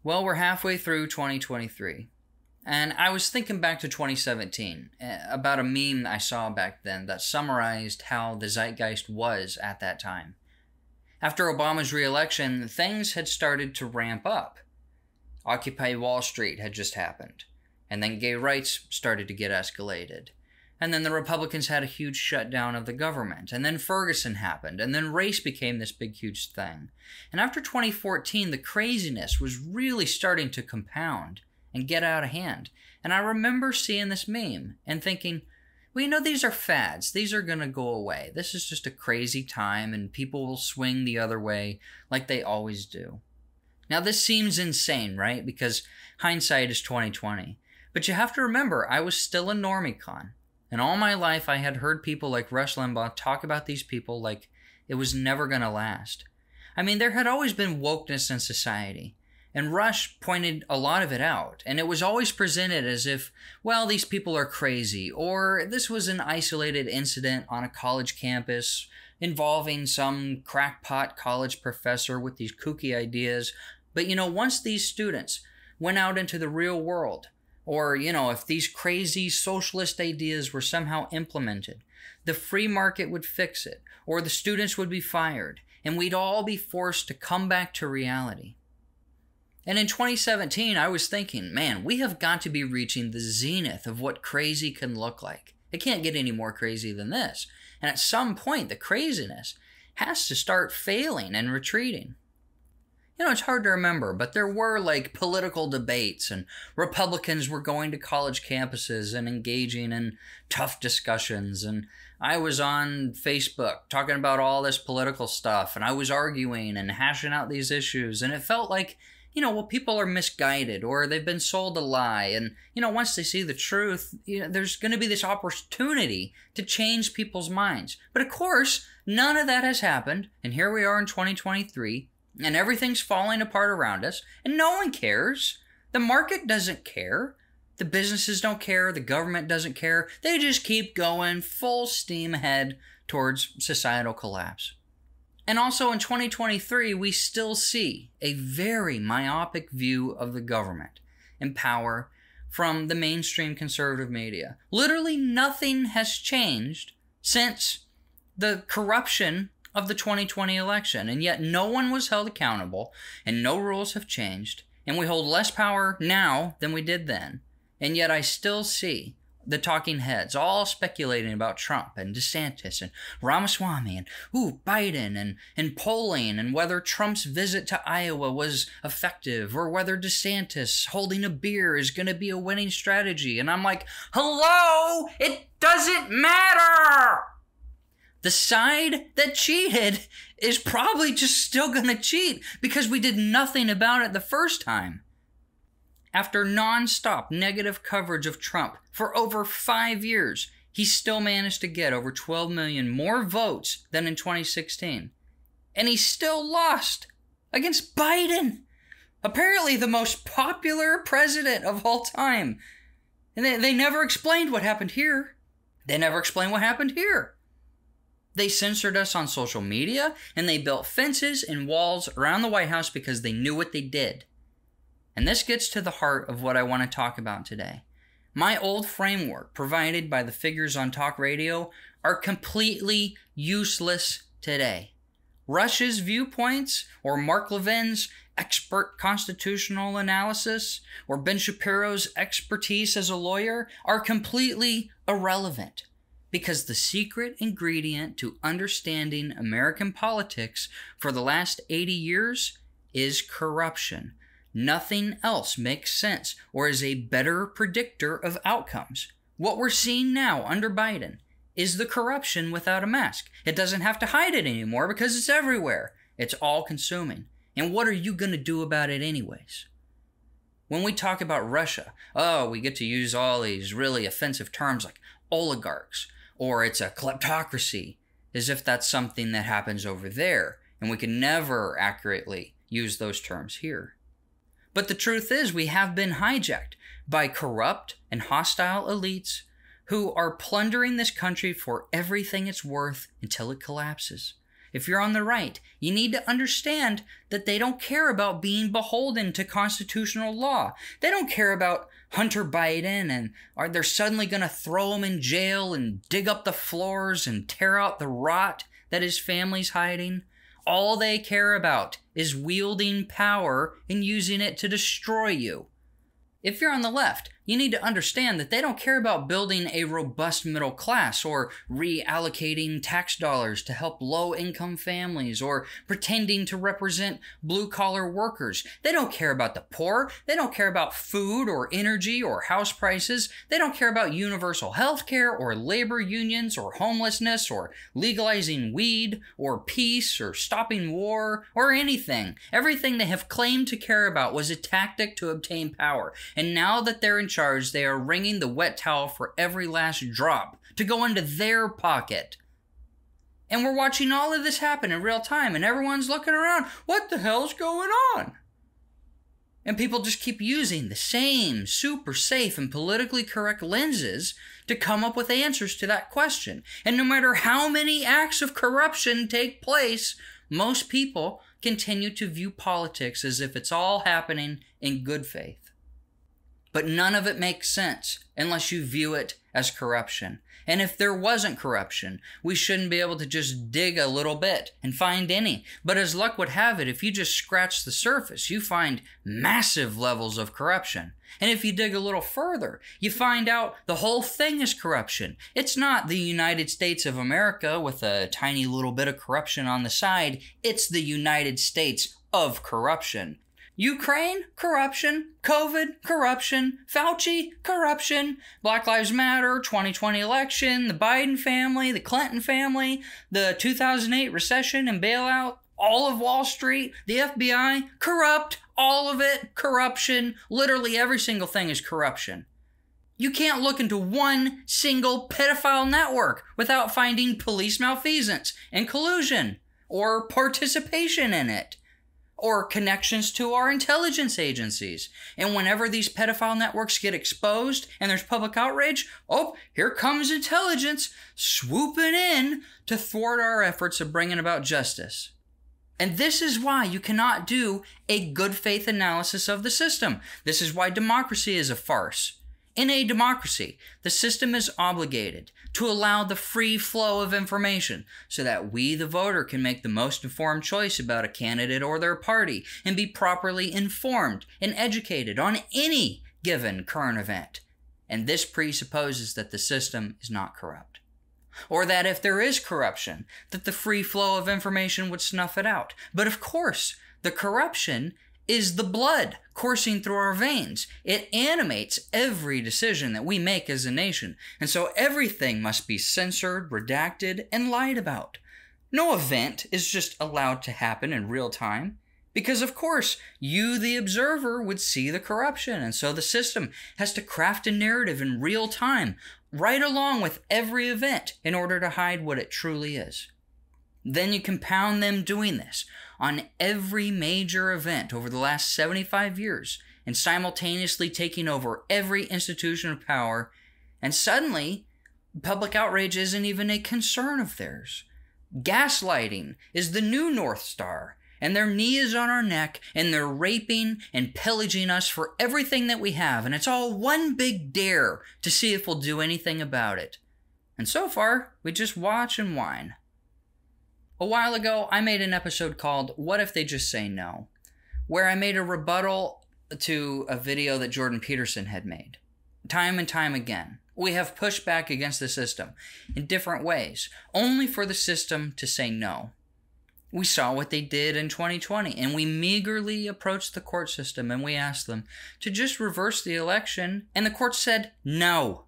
Well, we're halfway through 2023, and I was thinking back to 2017 about a meme I saw back then that summarized how the zeitgeist was at that time. After Obama's re-election, things had started to ramp up. Occupy Wall Street had just happened, and then gay rights started to get escalated. And then the Republicans had a huge shutdown of the government. And then Ferguson happened. And then race became this big, huge thing. And after 2014, the craziness was really starting to compound and get out of hand. And I remember seeing this meme and thinking, well, these are fads. These are going to go away. This is just a crazy time and people will swing the other way like they always do. Now, this seems insane, right? Because hindsight is 2020. But you have to remember, I was still a normie-con. And all my life, I had heard people like Rush Limbaugh talk about these people like it was never going to last. I mean, there had always been wokeness in society. And Rush pointed a lot of it out. And it was always presented as if, well, these people are crazy. Or this was an isolated incident on a college campus involving some crackpot college professor with these kooky ideas. But, once these students went out into the real world, or, if these crazy socialist ideas were somehow implemented, the free market would fix it, or the students would be fired, and we'd all be forced to come back to reality. And in 2017, I was thinking, man, we have got to be reaching the zenith of what crazy can look like. It can't get any more crazy than this. And at some point, the craziness has to start failing and retreating. It's hard to remember, but there were political debates and Republicans were going to college campuses and engaging in tough discussions. And I was on Facebook talking about all this political stuff and I was arguing and hashing out these issues. And it felt like, people are misguided or they've been sold a lie. And, once they see the truth, there's going to be this opportunity to change people's minds. But of course, none of that has happened. And here we are in 2023. And everything's falling apart around us, and no one cares. The market doesn't care. The businesses don't care. The government doesn't care. They just keep going full steam ahead towards societal collapse. And also in 2023, we still see a very myopic view of the government and power from the mainstream conservative media. Literally nothing has changed since the corruption of the 2020 election, and yet no one was held accountable, and no rules have changed, and we hold less power now than we did then. And yet I still see the talking heads all speculating about Trump and DeSantis and Ramaswamy and Biden and polling and whether Trump's visit to Iowa was effective or whether DeSantis holding a beer is going to be a winning strategy. And I'm like, hello, it doesn't matter. The side that cheated is probably just still going to cheat because we did nothing about it the first time. After non-stop negative coverage of Trump for over 5 years, he still managed to get over 12 million more votes than in 2016. And he still lost against Biden, apparently the most popular president of all time. And they never explained what happened here. They never explained what happened here. They censored us on social media, and they built fences and walls around the White House because they knew what they did. And this gets to the heart of what I want to talk about today. My old framework provided by the figures on talk radio are completely useless today. Rush's viewpoints, or Mark Levin's expert constitutional analysis, or Ben Shapiro's expertise as a lawyer are completely irrelevant. Because the secret ingredient to understanding American politics for the last 80 years is corruption. Nothing else makes sense or is a better predictor of outcomes. What we're seeing now under Biden is the corruption without a mask. It doesn't have to hide it anymore because it's everywhere. It's all consuming. And what are you going to do about it anyways? When we talk about Russia, we get to use all these really offensive terms like oligarchs, or it's a kleptocracy, as if that's something that happens over there, and we can never accurately use those terms here. But the truth is, we have been hijacked by corrupt and hostile elites who are plundering this country for everything it's worth until it collapses. if you're on the right, you need to understand that they don't care about being beholden to constitutional law. They don't care about Hunter Biden and are they suddenly going to throw him in jail and dig up the floors and tear out the rot that his family's hiding. All they care about is wielding power and using it to destroy you. If you're on the left, you need to understand that they don't care about building a robust middle class or reallocating tax dollars to help low-income families or pretending to represent blue-collar workers. They don't care about the poor. They don't care about food or energy or house prices. They don't care about universal health care or labor unions or homelessness or legalizing weed or peace or stopping war or anything. Everything they have claimed to care about was a tactic to obtain power. And now that they're in charge, they are wringing the wet towel for every last drop to go into their pocket. And we're watching all of this happen in real time, and everyone's looking around. What the hell's going on? And people just keep using the same super safe and politically correct lenses to come up with answers to that question. And no matter how many acts of corruption take place, most people continue to view politics as if it's all happening in good faith. But none of it makes sense unless you view it as corruption. And if there wasn't corruption, we shouldn't be able to just dig a little bit and find any. But as luck would have it, if you just scratch the surface, you find massive levels of corruption. And if you dig a little further, you find out the whole thing is corruption. It's not the United States of America with a tiny little bit of corruption on the side. It's the United States of corruption. Ukraine, corruption. COVID, corruption. Fauci, corruption. Black Lives Matter, 2020 election, the Biden family, the Clinton family, the 2008 recession and bailout, all of Wall Street, the FBI, corrupt, all of it, corruption. Literally every single thing is corruption. You can't look into one single pedophile network without finding police malfeasance and collusion or participation in it, or connections to our intelligence agencies. And whenever these pedophile networks get exposed and there's public outrage, oh, here comes intelligence swooping in to thwart our efforts of bringing about justice. And this is why you cannot do a good faith analysis of the system. This is why democracy is a farce. In a democracy, the system is obligated to allow the free flow of information so that we, the voter, can make the most informed choice about a candidate or their party and be properly informed and educated on any given current event. And this presupposes that the system is not corrupt. Or that if there is corruption, that the free flow of information would snuff it out. But of course, the corruption is the blood coursing through our veins. It animates every decision that we make as a nation. And so everything must be censored, redacted, and lied about. No event is just allowed to happen in real time. Because of course, you, the observer, would see the corruption. And so the system has to craft a narrative in real time, right along with every event, in order to hide what it truly is. Then you compound them doing this on every major event over the last 75 years and simultaneously taking over every institution of power, and suddenly public outrage isn't even a concern of theirs. Gaslighting is the new North Star, and their knee is on our neck, and they're raping and pillaging us for everything that we have, and it's all one big dare to see if we'll do anything about it. And so far, we just watch and whine. A while ago, I made an episode called What If They Just Say No?, where I made a rebuttal to a video that Jordan Peterson had made. Time and time again, we have pushed back against the system in different ways, only for the system to say no. We saw what they did in 2020, and we meagerly approached the court system and we asked them to just reverse the election, and the court said no.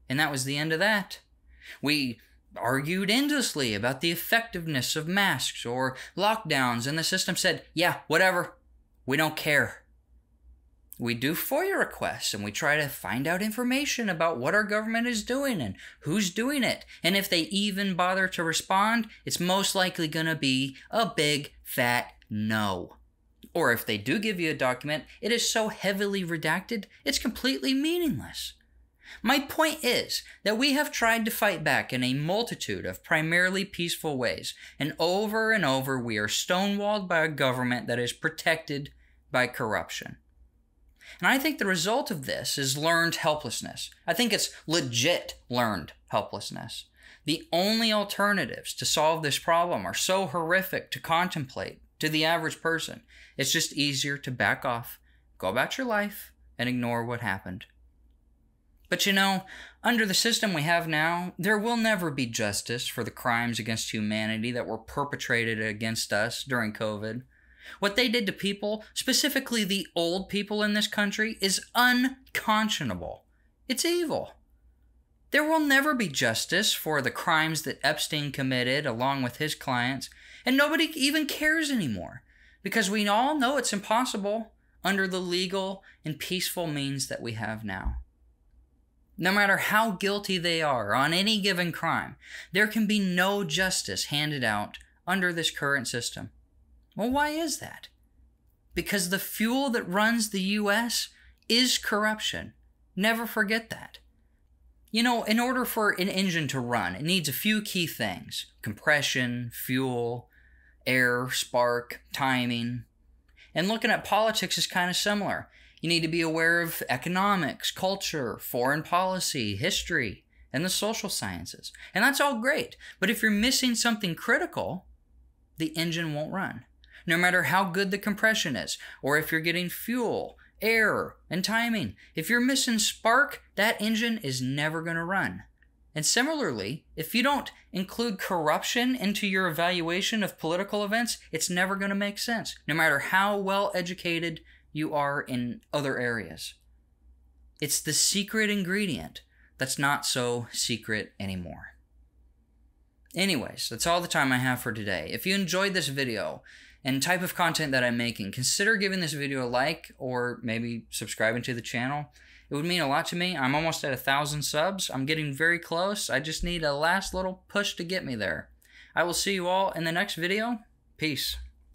And that was the end of that. We argued endlessly about the effectiveness of masks or lockdowns, and the system said, yeah, whatever, we don't care. We do FOIA requests, and we try to find out information about what our government is doing and who's doing it. And if they even bother to respond, it's most likely going to be a big, fat no. Or if they do give you a document, it is so heavily redacted, it's completely meaningless. My point is that we have tried to fight back in a multitude of primarily peaceful ways, and over we are stonewalled by a government that is protected by corruption. And I think the result of this is learned helplessness. I think it's legit learned helplessness. The only alternatives to solve this problem are so horrific to contemplate to the average person. It's just easier to back off, go about your life, and ignore what happened. But you know, under the system we have now, there will never be justice for the crimes against humanity that were perpetrated against us during COVID. What they did to people, specifically the old people in this country, is unconscionable. It's evil. There will never be justice for the crimes that Epstein committed along with his clients, and nobody even cares anymore, because we all know it's impossible under the legal and peaceful means that we have now. No matter how guilty they are on any given crime, there can be no justice handed out under this current system. Well, why is that? Because the fuel that runs the U.S. is corruption. Never forget that. You know, in order for an engine to run, it needs a few key things: compression, fuel, air, spark, timing. And looking at politics is kind of similar. You need to be aware of economics, culture, foreign policy, history, and the social sciences. And that's all great. But if you're missing something critical, the engine won't run. No matter how good the compression is, or if you're getting fuel, air, and timing. If you're missing spark, that engine is never going to run. And similarly, if you don't include corruption into your evaluation of political events, it's never going to make sense, no matter how well educated you are in other areas. It's the secret ingredient that's not so secret anymore. Anyways, that's all the time I have for today. If you enjoyed this video and type of content that I'm making, consider giving this video a like or maybe subscribing to the channel. It would mean a lot to me. I'm almost at 1,000 subs. I'm getting very close. I just need a last little push to get me there. I will see you all in the next video. Peace.